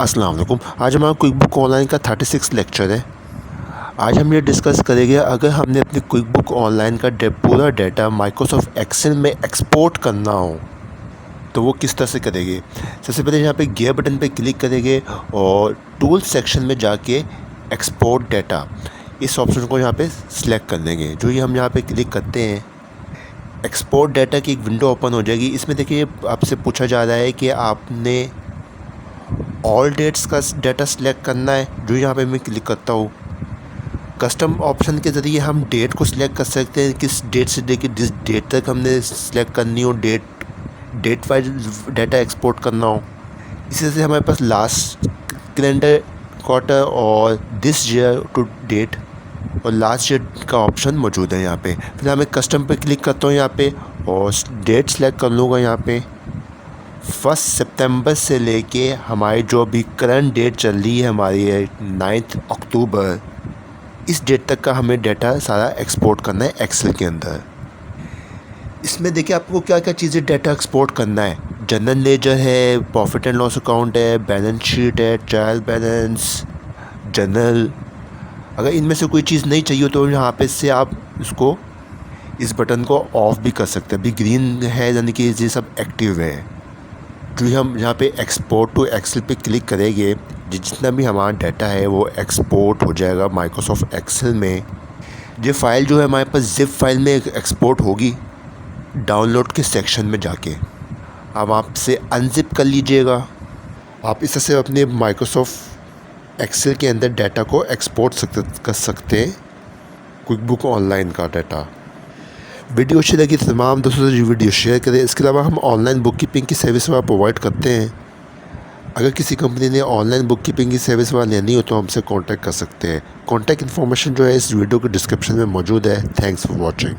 अस्सलाम वालेकुम। आज हमारा क्विक बुक ऑनलाइन का 36 लेक्चर है। आज हम ये डिस्कस करेंगे अगर हमने अपनी क्विक बुक ऑनलाइन का पूरा डाटा माइक्रोसॉफ्ट एक्सेल में एक्सपोर्ट करना हो तो वो किस तरह से करेंगे। सबसे पहले यहाँ पे गियर बटन पे क्लिक करेंगे और टूल सेक्शन में जाके एक्सपोर्ट डाटा इस ऑप्शन को यहाँ पे सिलेक्ट कर लेंगे। जो ही हम यहाँ पे क्लिक करते हैं एक्सपोर्ट डाटा की एक विंडो ओपन हो जाएगी। इसमें देखिए आपसे पूछा जा रहा है कि आपने ऑल डेट्स का डाटा सिलेक्ट करना है। जो यहाँ पे मैं क्लिक करता हूँ कस्टम ऑप्शन के ज़रिए हम डेट को सिलेक्ट कर सकते हैं, किस डेट से लेकर जिस डेट तक हमने सिलेक्ट करनी हो, डेट वाइज डाटा एक्सपोर्ट करना हो। इसी से हमारे पास लास्ट कैलेंडर क्वार्टर और दिस ईयर टू डेट और लास्ट ईयर का ऑप्शन मौजूद है यहाँ पे। फिर मैं कस्टम पे क्लिक करता हूँ यहाँ पे और डेट सेलेक्ट कर लूँगा। यहाँ पे 1 सितंबर से लेके हमारी जो अभी करंट डेट चल रही है हमारी है 9 अक्टूबर, इस डेट तक का हमें डाटा सारा एक्सपोर्ट करना है एक्सेल के अंदर। इसमें देखिए आपको क्या क्या चीज़ें डाटा एक्सपोर्ट करना है। जनरल लेजर है, प्रॉफिट एंड लॉस अकाउंट है, बैलेंस शीट है, ट्रायल बैलेंस, जर्नल। अगर इनमें से कोई चीज़ नहीं चाहिए तो यहाँ पे से आप इसको इस बटन को ऑफ भी कर सकते हैं। अभी ग्रीन है यानी कि ये सब एक्टिव है। जो हम यहाँ पे एक्सपोर्ट टू एक्सेल पे क्लिक करेंगे जितना भी हमारा डाटा है वो एक्सपोर्ट हो जाएगा माइक्रोसॉफ्ट एक्सेल में। ये फ़ाइल जो है हमारे पास जिप फाइल में एक्सपोर्ट होगी डाउनलोड के सेक्शन में जाके। अब आप से अनजिप कर लीजिएगा। आप इस तरह से अपने माइक्रोसॉफ्ट एक्सेल के अंदर डाटा को एक्सपोर्ट कर सकते हैं, क्विक बुक ऑनलाइन का डाटा। वीडियो अच्छी लगी तो तमाम दोस्तों से वीडियो शेयर करें। इसके अलावा हम ऑनलाइन बुक कीपिंग की सर्विस वहाँ प्रोवाइड करते हैं। अगर किसी कंपनी ने ऑनलाइन बुक कीपिंग की सर्विस वहाँ लेनी हो तो हमसे कांटेक्ट कर सकते हैं। कांटेक्ट इन्फॉर्मेशन जो है इस वीडियो के डिस्क्रिप्शन में मौजूद है। Thanks for watching.